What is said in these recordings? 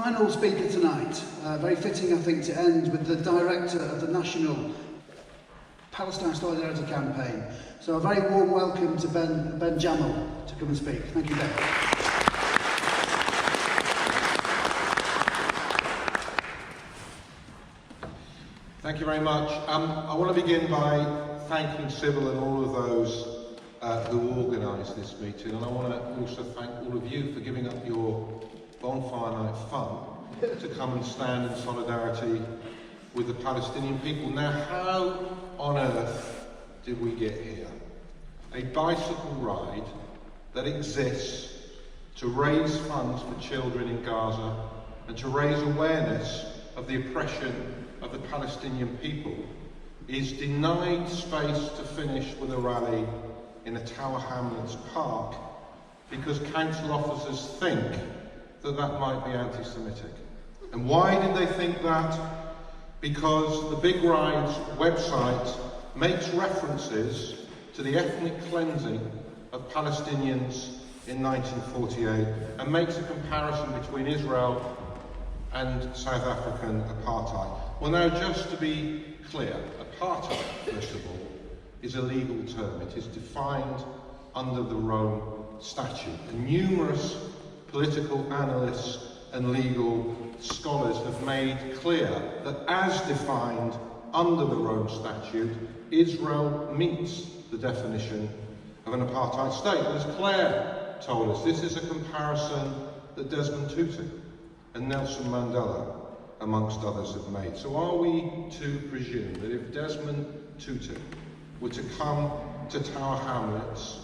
Final speaker tonight, very fitting I think to end with the director of the National Palestine Solidarity Campaign. So a very warm welcome to Ben Jamal to come and speak. Thank you, Ben. Thank you very much. I want to begin by thanking Sybil and all of those who organised this meeting, and I want to also thank all of you for giving up your bonfire night fun to come and stand in solidarity with the Palestinian people. Now, how on earth did we get here? A bicycle ride that exists to raise funds for children in Gaza and to raise awareness of the oppression of the Palestinian people is denied space to finish with a rally in a Tower Hamlets park because council officers think that that might be anti-Semitic. And why did they think that? Because the Big Ride's website makes references to the ethnic cleansing of Palestinians in 1948 and makes a comparison between Israel and South African apartheid. Well, now, just to be clear, apartheid, first of all, is a legal term. It is defined under the Rome Statute. And numerous political analysts and legal scholars have made clear that as defined under the Rome Statute, Israel meets the definition of an apartheid state. As Claire told us, this is a comparison that Desmond Tutu and Nelson Mandela, amongst others, have made. So are we to presume that if Desmond Tutu were to come to Tower Hamlets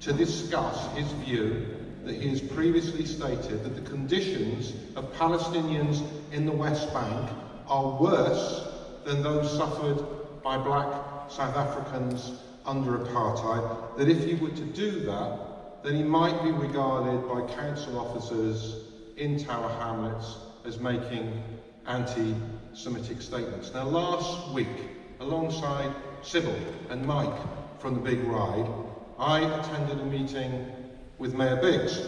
to discuss his view that he has previously stated that the conditions of Palestinians in the West Bank are worse than those suffered by black South Africans under apartheid, that if he were to do that, then he might be regarded by council officers in Tower Hamlets as making anti-Semitic statements. Now, last week, alongside Sybil and Mike from the Big Ride, I attended a meeting with Mayor Biggs.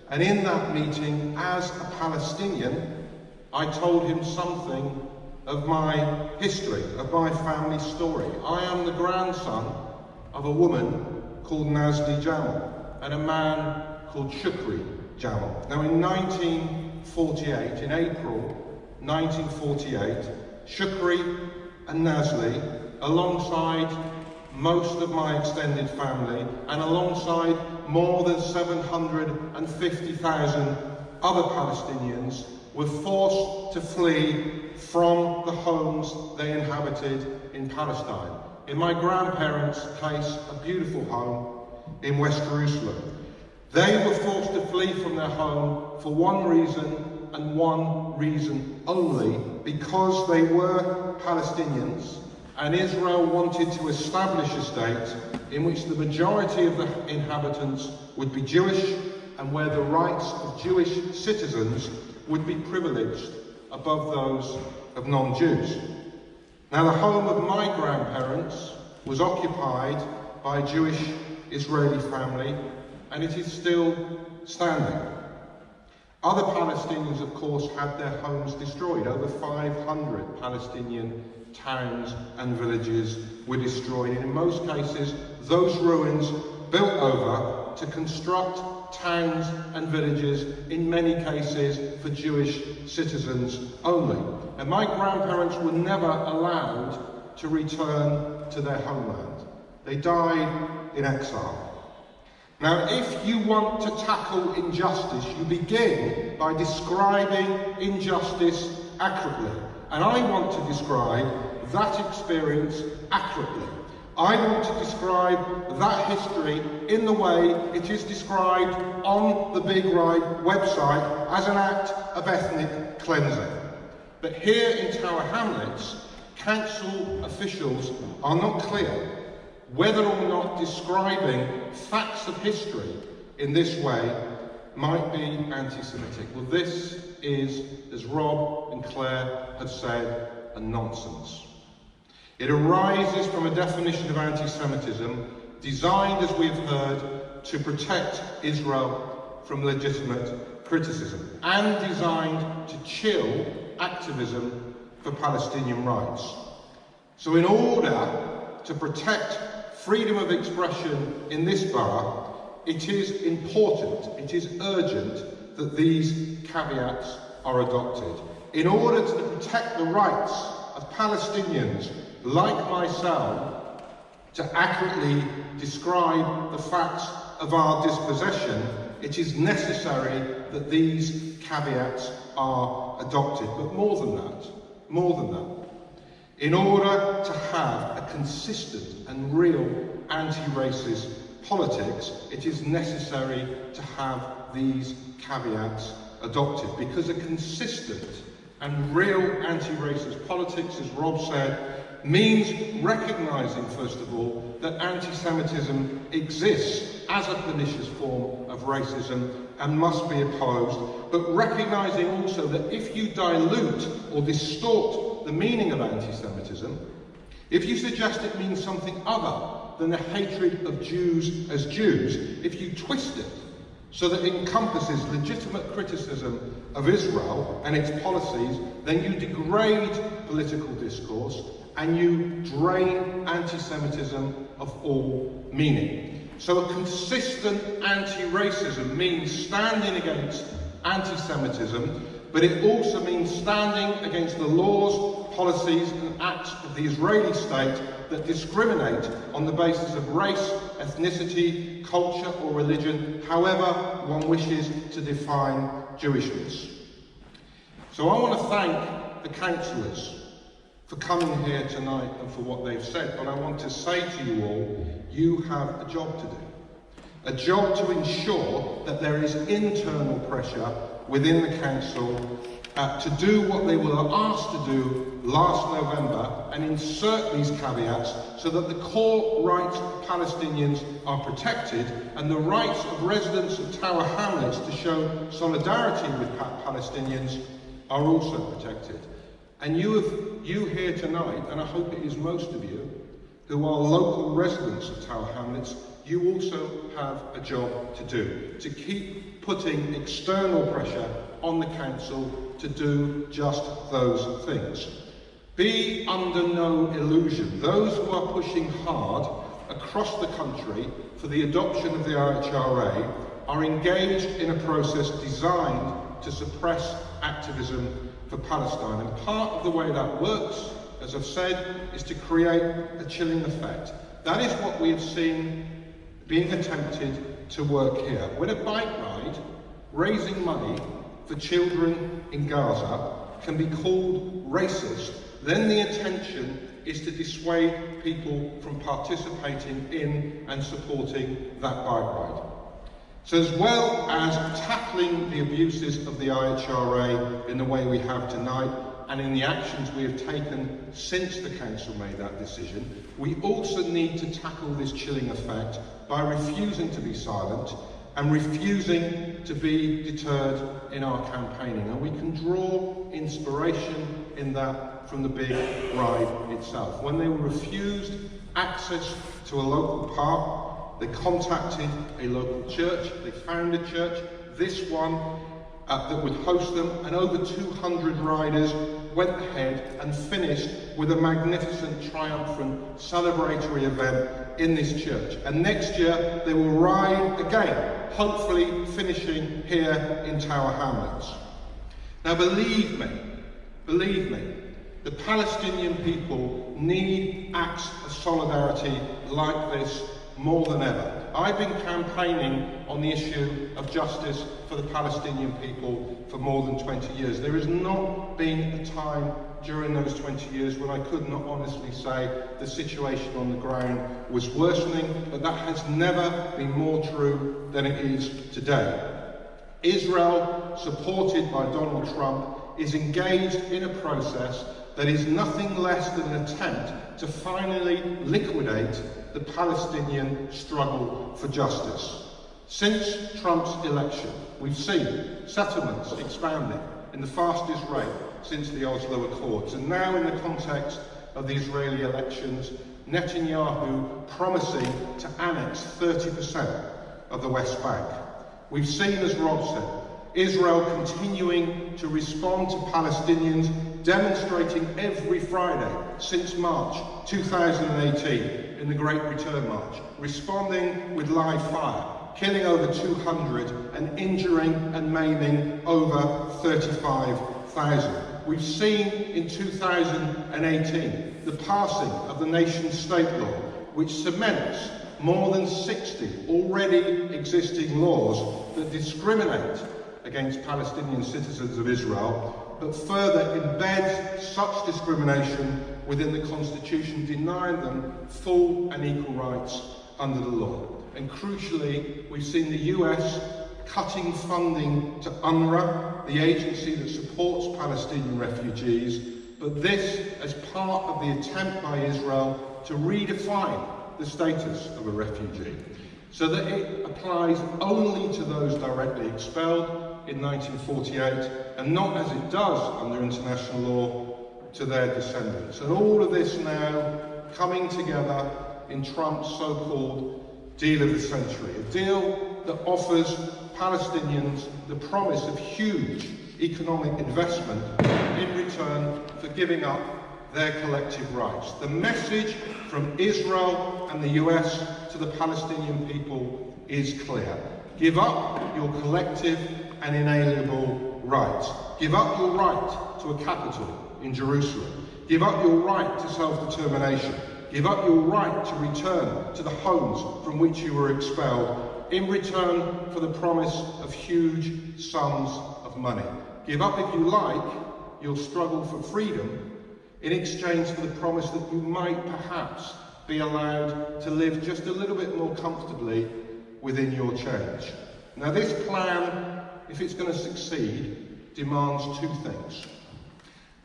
And in that meeting, as a Palestinian, I told him something of my history, of my family story. I am the grandson of a woman called Nazli Jamal and a man called Shukri Jamal. Now, in 1948, in April 1948, Shukri and Nazli, alongside most of my extended family and alongside more than 750,000 other Palestinians, were forced to flee from the homes they inhabited in Palestine. In my grandparents' place, a beautiful home in West Jerusalem. They were forced to flee from their home for one reason and one reason only, because they were Palestinians and Israel wanted to establish a state in which the majority of the inhabitants would be Jewish and where the rights of Jewish citizens would be privileged above those of non-Jews. Now, the home of my grandparents was occupied by a Jewish Israeli family, and it is still standing. Other Palestinians, of course, had their homes destroyed. Over 500 Palestinian towns and villages were destroyed, and in most cases, those ruins built over to construct towns and villages, in many cases for Jewish citizens only. And my grandparents were never allowed to return to their homeland. They died in exile. Now, if you want to tackle injustice, you begin by describing injustice accurately. And I want to describe that experience accurately. I want to describe that history in the way it is described on the Big Ride website as an act of ethnic cleansing. But here in Tower Hamlets, council officials are not clear whether or not describing facts of history in this way might be anti-Semitic. Well, this is, as Rob and Claire have said, a nonsense. It arises from a definition of anti-Semitism designed, as we have heard, to protect Israel from legitimate criticism and designed to chill activism for Palestinian rights. So in order to protect freedom of expression in this borough, it is important, it is urgent that these caveats are adopted. In order to protect the rights of Palestinians like myself to accurately describe the facts of our dispossession, it is necessary that these caveats are adopted. But more than that, in order to have a consistent and real anti-racist politics, it is necessary to have these caveats adopted, because a consistent and real anti-racist politics, as Rob said, means recognising, first of all, that anti-Semitism exists as a pernicious form of racism and must be opposed, but recognising also that if you dilute or distort the meaning of anti-Semitism, if you suggest it means something other than the hatred of Jews as Jews, if you twist it so that it encompasses legitimate criticism of Israel and its policies, then you degrade political discourse and you drain anti-Semitism of all meaning. So a consistent anti-racism means standing against anti-Semitism, but it also means standing against the laws, policies and acts of the Israeli state that discriminate on the basis of race, ethnicity, culture or religion, however one wishes to define Jewishness. So I want to thank the councillors for coming here tonight and for what they've said, but I want to say to you all, you have a job to do. A job to ensure that there is internal pressure within the council to do what they were asked to do last November and insert these caveats so that the core rights of Palestinians are protected and the rights of residents of Tower Hamlets to show solidarity with Palestinians are also protected. And you here tonight, and I hope it is most of you, who are local residents of Tower Hamlets, you also have a job to do, to keep putting external pressure on the council to do just those things. Be under no illusion. Those who are pushing hard across the country for the adoption of the IHRA are engaged in a process designed to suppress activism for Palestine. And part of the way that works, as I've said, is to create a chilling effect. That is what we have seen being attempted to work here. When a bike ride raising money for children in Gaza can be called racist, then the intention is to dissuade people from participating in and supporting that bike ride. So as well as tackling the abuses of the IHRA in the way we have tonight, and in the actions we have taken since the council made that decision, we also need to tackle this chilling effect by refusing to be silent and refusing to be deterred in our campaigning. And we can draw inspiration in that from the big ride itself. When they were refused access to a local park, they contacted a local church, they found a church, this one that would host them, and over 200 riders went ahead and finished with a magnificent, triumphant, celebratory event in this church. And next year they will ride again, hopefully finishing here in Tower Hamlets. Now believe me, the Palestinian people need acts of solidarity like this more than ever. I've been campaigning on the issue of justice for the Palestinian people for more than 20 years. There has not been a time during those 20 years when I could not honestly say the situation on the ground was worsening, but that has never been more true than it is today. Israel, supported by Donald Trump, is engaged in a process that is nothing less than an attempt to finally liquidate the Palestinian struggle for justice. Since Trump's election, we've seen settlements expanding in the fastest rate since the Oslo Accords, and now in the context of the Israeli elections, Netanyahu promising to annex 30% of the West Bank. We've seen, as Rob said, Israel continuing to respond to Palestinians, demonstrating every Friday since March 2018 in the Great Return March, responding with live fire, killing over 200 and injuring and maiming over 35,000. We've seen in 2018 the passing of the nation-state law, which cements more than 60 already existing laws that discriminate against Palestinian citizens of Israel, but further embeds such discrimination within the Constitution, denying them full and equal rights under the law. And crucially, we've seen the US cutting funding to UNRWA, the agency that supports Palestinian refugees, but this as part of the attempt by Israel to redefine the status of a refugee, so that it applies only to those directly expelled in 1948, and not as it does under international law to their descendants. And all of this now coming together in Trump's so-called deal of the century, a deal that offers Palestinians the promise of huge economic investment in return for giving up their collective rights. The message from Israel and the US to the Palestinian people is clear. Give up your collective and inalienable rights. Give up your right to a capital in Jerusalem. Give up your right to self-determination. Give up your right to return to the homes from which you were expelled in return for the promise of huge sums of money. Give up, if you like, your struggle for freedom in exchange for the promise that you might perhaps be allowed to live just a little bit more comfortably within your change. Now, this plan, if it's going to succeed, demands two things.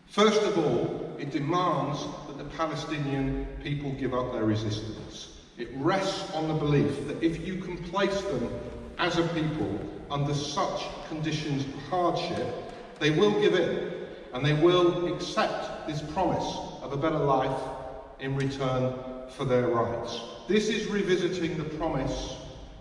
First of all, it demands that the Palestinian people give up their resistance. It rests on the belief that if you can place them as a people under such conditions of hardship, they will give in and they will accept this promise of a better life in return for their rights. This is revisiting the promise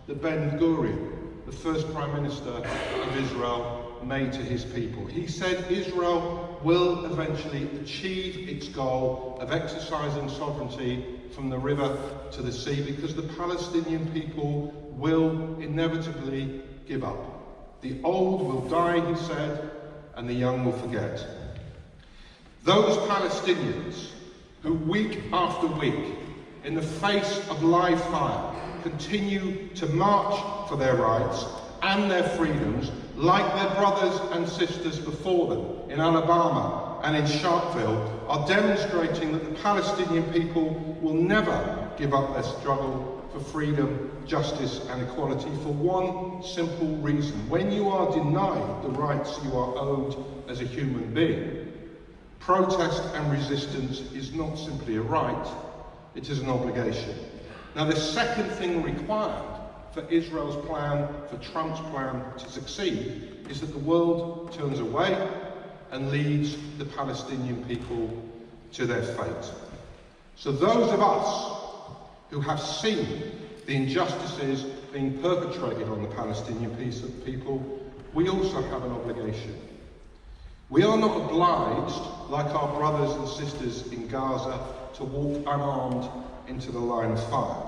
that Ben-Gurion, the first Prime Minister of Israel, made to his people. He said Israel will eventually achieve its goal of exercising sovereignty from the river to the sea, because the Palestinian people will inevitably give up. The old will die, he said, and the young will forget. Those Palestinians who week after week, in the face of live fire, continue to march for their rights and their freedoms, like their brothers and sisters before them in Alabama and in Sharpeville, are demonstrating that the Palestinian people will never give up their struggle for freedom, justice and equality for one simple reason. When you are denied the rights you are owed as a human being, protest and resistance is not simply a right, it is an obligation. Now, the second thing required for Israel's plan, for Trump's plan to succeed, is that the world turns away and leads the Palestinian people to their fate. So those of us who have seen the injustices being perpetrated on the Palestinian people, we also have an obligation. We are not obliged, like our brothers and sisters in Gaza, to walk unarmed into the line of fire,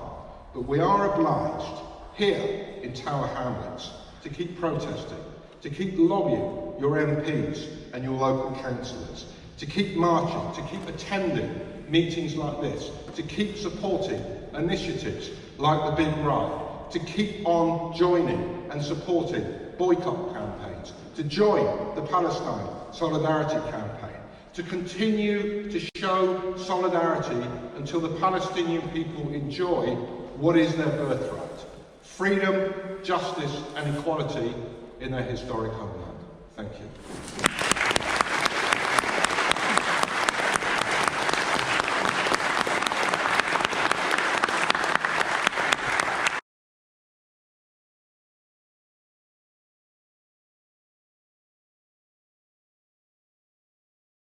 but we are obliged here in Tower Hamlets to keep protesting, to keep lobbying your MPs and your local councillors, to keep marching, to keep attending meetings like this, to keep supporting initiatives like the Big Ride, to keep on joining and supporting boycott campaigns, to join the Palestine Solidarity Campaign, to continue to show solidarity until the Palestinian people enjoy what is their birthright: freedom, justice and equality in their historic homeland. Thank you.